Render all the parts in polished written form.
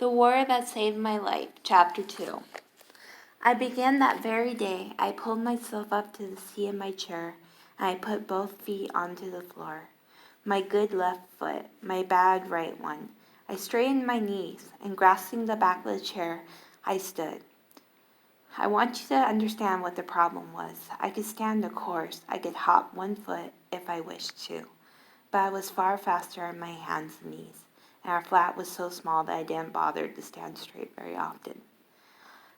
The War That Saved My Life, Chapter 2. I began that very day. I pulled myself up to the seat in my chair, and I put both feet onto the floor. My good left foot, my bad right one. I straightened my knees, and grasping the back of the chair, I stood. I want you to understand what the problem was. I could stand, of course. I could hop one foot if I wished to. But I was far faster on my hands and knees, and our flat was so small that I didn't bother to stand straight very often.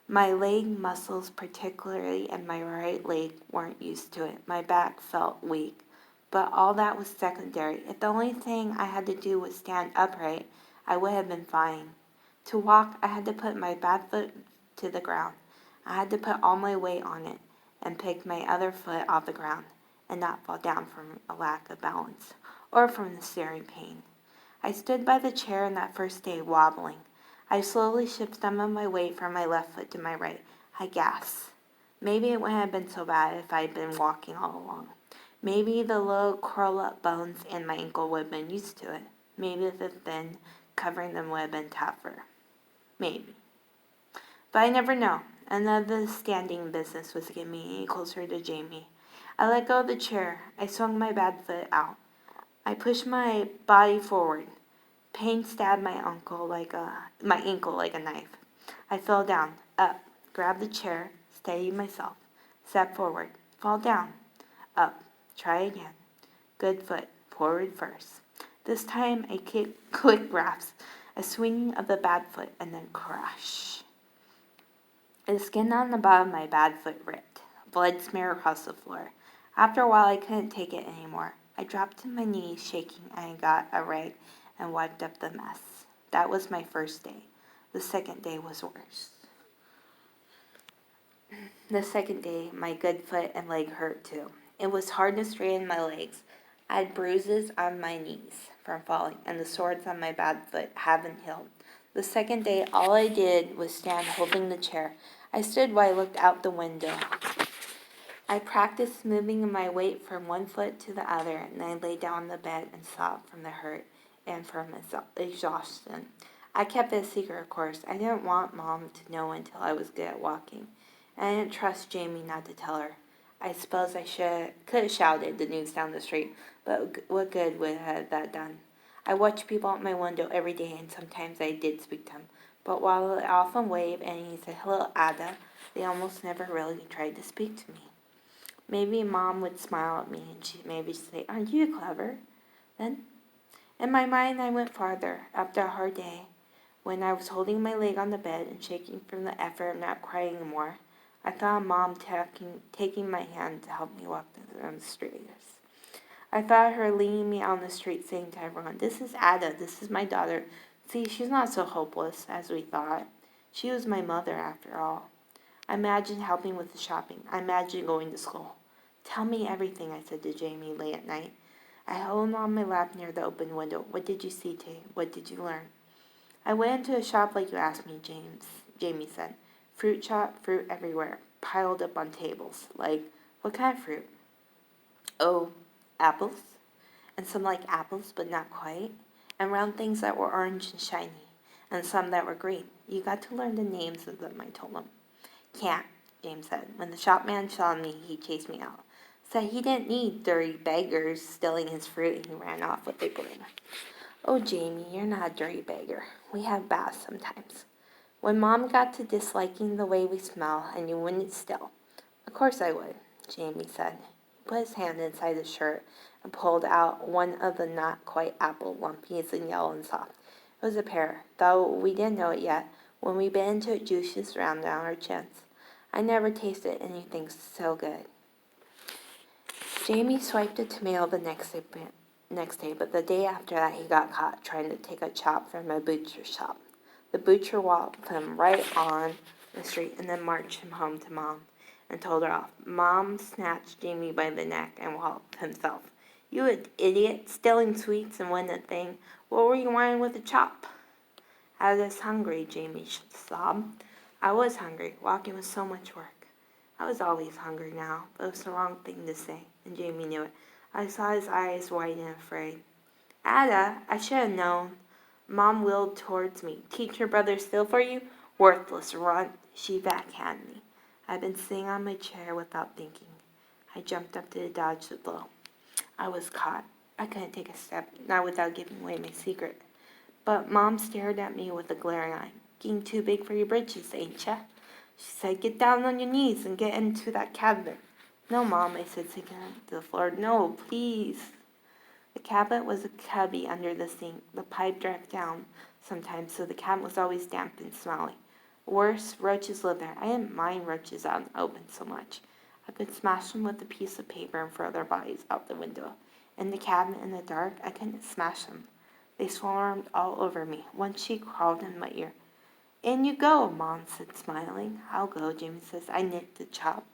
My leg muscles, particularly in my right leg, weren't used to it. My back felt weak, but all that was secondary. If the only thing I had to do was stand upright, I would have been fine. To walk, I had to put my bad foot to the ground. I had to put all my weight on it and pick my other foot off the ground and not fall down from a lack of balance or from the searing pain. I stood by the chair on that first day, wobbling. I slowly shifted some of my weight from my left foot to my right. I gasped. Maybe it wouldn't have been so bad if I had been walking all along. Maybe the little curl-up bones in my ankle would have been used to it. Maybe the thin covering them would have been tougher. Maybe. But I never know. And none of the standing business was getting me any closer to Jamie. I let go of the chair. I swung my bad foot out. I pushed my body forward. Pain stabbed my ankle like a knife. I fell down, up, grabbed the chair, steadied myself, stepped forward, fall down, up, try again. Good foot, forward first. This time a quick grasp, a swinging of the bad foot, and then crash. The skin on the bottom of my bad foot ripped. Blood smeared across the floor. After a while I couldn't take it anymore. I dropped to my knees, shaking, and I got a rag and wiped up the mess. That was my first day. The second day was worse. The second day, my good foot and leg hurt too. It was hard to straighten my legs. I had bruises on my knees from falling, and the sores on my bad foot haven't healed. The second day, all I did was stand holding the chair. I stood while I looked out the window. I practiced moving my weight from one foot to the other, and I lay down on the bed and sobbed from the hurt and from exhaustion. I kept it a secret, of course. I didn't want Mom to know until I was good at walking, and I didn't trust Jamie not to tell her. I suppose I could have shouted the news down the street, but what good would have that done? I watched people out my window every day, and sometimes I did speak to them. But while I often waved and he said, "Hello, Ada," they almost never really tried to speak to me. Maybe Mom would smile at me and she'd maybe say, "Aren't you clever?" Then, in my mind, I went farther. After a hard day, when I was holding my leg on the bed and shaking from the effort of not crying anymore, I thought of Mom taking my hand to help me walk down the stairs. I thought of her leading me on the street saying to everyone, "This is Ada, this is my daughter. See, she's not so hopeless as we thought. She was my mother after all." I imagined helping with the shopping. I imagined going to school. "Tell me everything," I said to Jamie late at night. I held him on my lap near the open window. "What did you see, Tay? What did you learn?" "I went into a shop like you asked me," Jamie said. "Fruit shop, fruit everywhere, piled up on tables. Like, what kind of fruit?" "Oh, apples. And some like apples, but not quite. And round things that were orange and shiny. And some that were green. You got to learn the names of them," I told him. "Can't," James said. "When the shopman saw me, he chased me out. Said he didn't need dirty beggars stealing his fruit, and he ran off with a broom." "Oh, Jamie, you're not a dirty beggar. We have baths sometimes." "When Mom got to disliking the way we smell, and you wouldn't steal." "Of course I would," Jamie said. He put his hand inside his shirt and pulled out one of the not quite apple lumpies and yellow and soft. It was a pear, though we didn't know it yet. When we bit into it, juices ran down our chins. I never tasted anything so good. Jamie swiped a tomato the next day, but the day after that he got caught trying to take a chop from a butcher's shop. The butcher walloped him right on the street and then marched him home to Mom and told her off. Mom snatched Jamie by the neck and walloped himself. "You idiot, stealing sweets and wasn't a thing. What were you wanting with a chop?" "I was hungry," Jamie sobbed. I was hungry. Walking was so much work. I was always hungry now, but it was the wrong thing to say, and Jamie knew it. I saw his eyes wide and afraid. "Ada, I should have known. Mom wheeled towards me. Teach your brother steal for you? Worthless runt. She backhanded me. I'd been sitting on my chair without thinking. I jumped up to dodge the blow. I was caught. I couldn't take a step, not without giving away my secret. But Mom stared at me with a glaring eye. Getting too big for your britches, ain't ya? She said, get down on your knees and get into that cabinet. No, Mom, I said, sinking to the floor. No, please. The cabinet was a cubby under the sink. The pipe dripped down sometimes, so the cabinet was always damp and smelly. Worse, roaches lived there. I didn't mind roaches out in the open so much. I could smash them with a piece of paper and throw their bodies out the window. In the cabinet in the dark, I couldn't smash them. They swarmed all over me. Once she crawled in my ear. In you go, Mom said, smiling. I'll go, Jamie says. I knit the chop.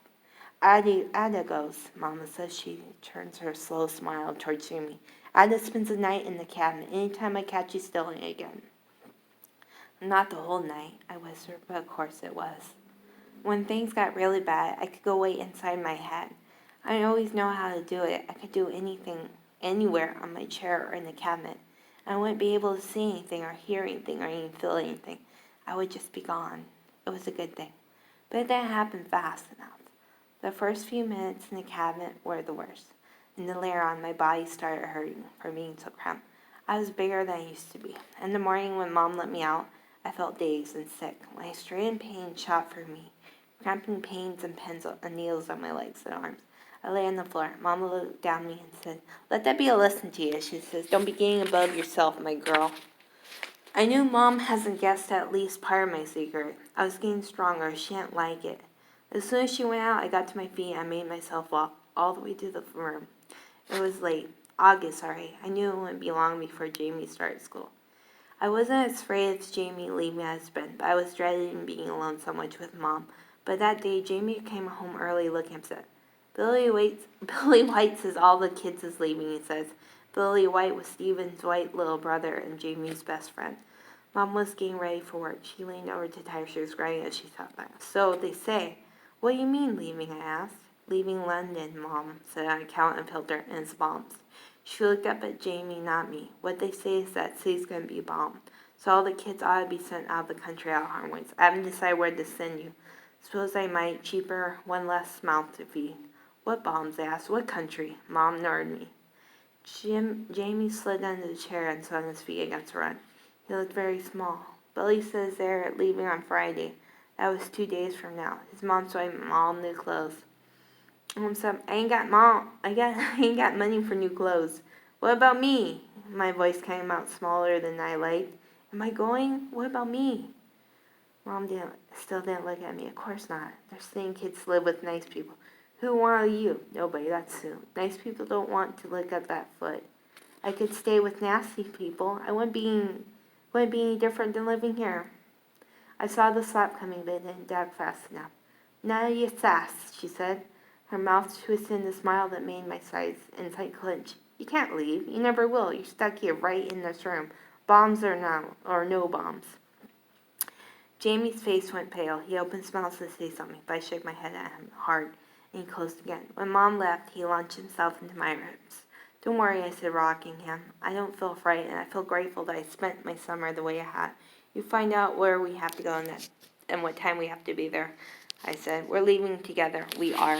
Ada goes, Mama says. She turns her slow smile towards Jamie. Ada spends the night in the cabinet. Anytime I catch you stealing again. Not the whole night, I whispered, but of course it was. When things got really bad, I could go wait inside my head. I always know how to do it. I could do anything, anywhere on my chair or in the cabinet. I wouldn't be able to see anything or hear anything or even feel anything. I would just be gone. It was a good thing. But it didn't happen fast enough. The first few minutes in the cabinet were the worst. And then later on, my body started hurting from being so cramped. I was bigger than I used to be. In the morning when Mom let me out, I felt dazed and sick. My strain pain shot through me. Cramping pains and pins and needles on my legs and arms. I lay on the floor. Mama looked down at me and said, let that be a lesson to you. She says, don't be getting above yourself, my girl. I knew Mom hasn't guessed at least part of my secret. I was getting stronger. She didn't like it. As soon as she went out, I got to my feet and made myself walk all the way to the room. It was late. August, already. I knew it wouldn't be long before Jamie started school. I wasn't as afraid of Jamie leaving as been, but I was dreading being alone so much with Mom. But that day, Jamie came home early looking upset. Billy White says all the kids is leaving, he says. Billy White was Stephen's white little brother and Jamie's best friend. Mom was getting ready for work. She leaned over to tie her shoes, crying as she thought that. So they say. What do you mean leaving, I asked. Leaving London, Mom said on account and filter and his bombs. She looked up at Jamie, not me. What they say is that city's going to be bombed. So all the kids ought to be sent out of the country out harmways. I haven't decided where to send you. Suppose I might. Cheaper, one less mouth to feed. What bombs? I asked. What country? Mom ignored me. Jamie slid under the chair and swung his feet against the run. He looked very small. Billy says they're leaving on Friday. That was 2 days from now. His mom sewed him all new clothes. Mom said, I ain't got money for new clothes. What about me? My voice came out smaller than I liked. Am I going? What about me? Mom still didn't look at me. Of course not. They're saying kids live with nice people. Who wanted you? Nobody, that's Sue. Nice people don't want to look at that foot. I could stay with nasty people. I wouldn't be any different than living here. I saw the slap coming, but it didn't duck fast enough. None of your sass, she said. Her mouth twisted in a smile that made my inside clench. You can't leave. You never will. You're stuck here right in this room. Bombs or no bombs. Jamie's face went pale. He opened his mouth to say something, but I shook my head at him hard, and he closed again. When Mom left, he launched himself into my arms. Don't worry, I said, rocking him. I don't feel frightened. I feel grateful that I spent my summer the way I had. You find out where we have to go and what time we have to be there. I said, we're leaving together. We are.